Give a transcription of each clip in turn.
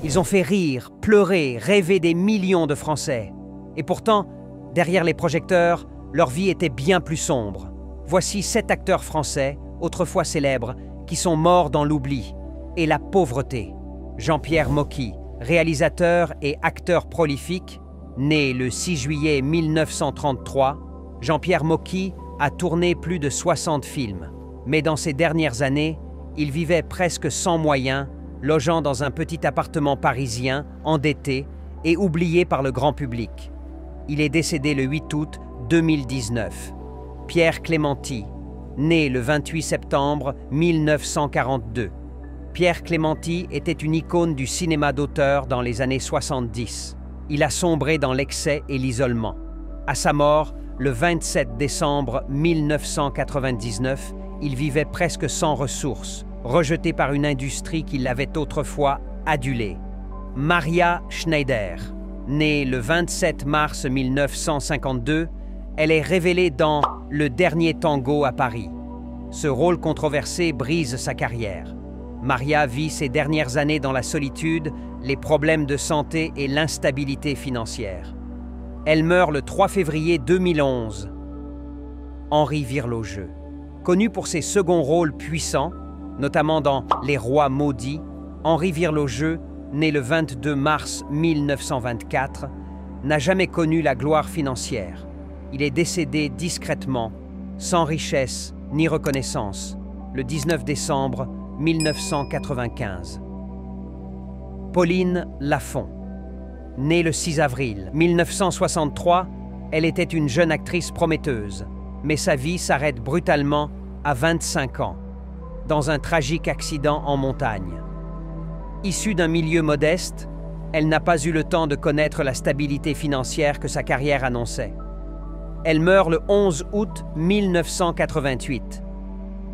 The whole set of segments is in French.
Ils ont fait rire, pleurer, rêver des millions de Français. Et pourtant, derrière les projecteurs, leur vie était bien plus sombre. Voici 7 acteurs français, autrefois célèbres, qui sont morts dans l'oubli et la pauvreté. Jean-Pierre Mocky, réalisateur et acteur prolifique, né le 6 juillet 1933, Jean-Pierre Mocky a tourné plus de 60 films. Mais dans ces dernières années, il vivait presque sans moyens, logeant dans un petit appartement parisien, endetté et oublié par le grand public. Il est décédé le 8 août 2019. Pierre Clémenti, né le 28 septembre 1942. Pierre Clémenti était une icône du cinéma d'auteur dans les années 70. Il a sombré dans l'excès et l'isolement. À sa mort, le 27 décembre 1999, il vivait presque sans ressources, rejeté par une industrie qui l'avait autrefois adulé. Maria Schneider, née le 27 mars 1952, elle est révélée dans Le Dernier Tango à Paris. Ce rôle controversé brise sa carrière. Maria vit ses dernières années dans la solitude, les problèmes de santé et l'instabilité financière. Elle meurt le 3 février 2011. Henri Virlogeux, connu pour ses seconds rôles puissants, notamment dans Les Rois maudits, Henri Virlogeux, né le 22 mars 1924, n'a jamais connu la gloire financière. Il est décédé discrètement, sans richesse ni reconnaissance, le 19 décembre 1995. Pauline Lafont, née le 6 avril 1963, elle était une jeune actrice prometteuse, mais sa vie s'arrête brutalement à 25 ans, dans un tragique accident en montagne. Issue d'un milieu modeste, elle n'a pas eu le temps de connaître la stabilité financière que sa carrière annonçait. Elle meurt le 11 août 1988.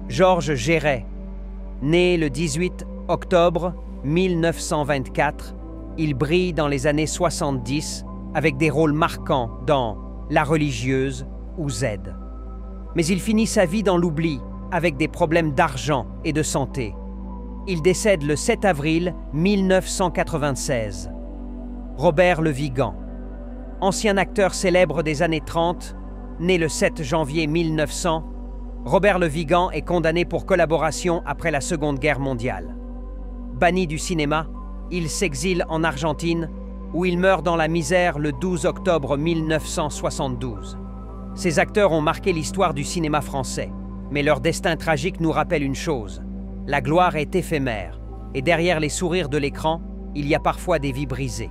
Georges Géret, né le 18 octobre 1924, il brille dans les années 70 avec des rôles marquants dans La religieuse ou Z. Mais il finit sa vie dans l'oubli avec des problèmes d'argent et de santé. Il décède le 7 avril 1996. Robert Le Vigan, ancien acteur célèbre des années 30, né le 7 janvier 1900, Robert Le Vigan est condamné pour collaboration après la Seconde Guerre mondiale. Banni du cinéma, il s'exile en Argentine, où il meurt dans la misère le 12 octobre 1972. Ces acteurs ont marqué l'histoire du cinéma français, mais leur destin tragique nous rappelle une chose: la gloire est éphémère, et derrière les sourires de l'écran, il y a parfois des vies brisées.